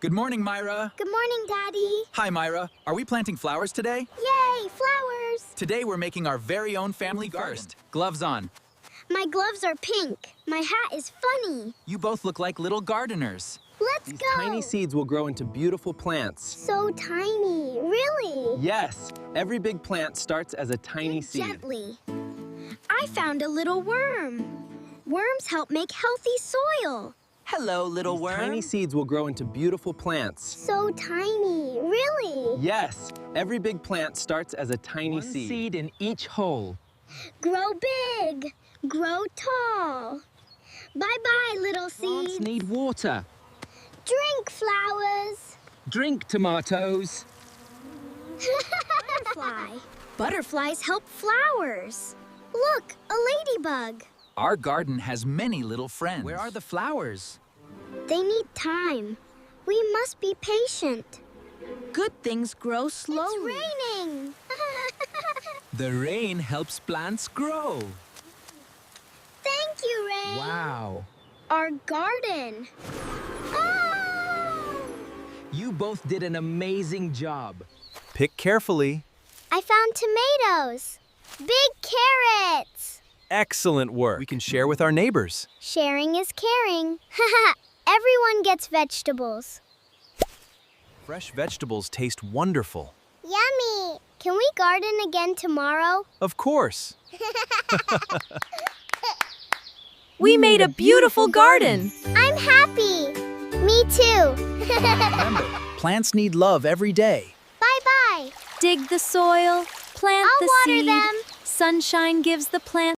Good morning, Mayra. Good morning, Daddy. Hi, Mayra. Are we planting flowers today? Yay, flowers! Today we're making our very own family garden. First, gloves on. My gloves are pink. My hat is funny. You both look like little gardeners. Let's These go! tiny seeds will grow into beautiful plants. So tiny, really? Yes, every big plant starts as a tiny seed. Gently. I found a little worm. Worms help make healthy soil. Hello, little worm. Tiny seeds will grow into beautiful plants. So tiny, really? Yes, every big plant starts as a tiny seed. Seed in each hole. Grow big, grow tall. Bye-bye, little Plants seeds. need water. Drink, flowers. Drink, tomatoes. Butterfly. Butterflies help flowers. Look, a ladybug. Our garden has many little friends. Where are the flowers? They need time. We must be patient. Good things grow slowly. It's raining. The rain helps plants grow. Thank you, Rain. Wow. Our garden. Oh! You both did an amazing job. Pick carefully. I found tomatoes. Big carrots. Excellent work. We can share with our neighbors. Sharing is caring. Everyone gets vegetables. Fresh vegetables taste wonderful. Yummy. Can we garden again tomorrow? Of course. We made a beautiful garden. I'm happy. Me too. Remember, plants need love every day. Bye-bye. Dig the soil, plant I'll the water seed. them. Sunshine gives the plant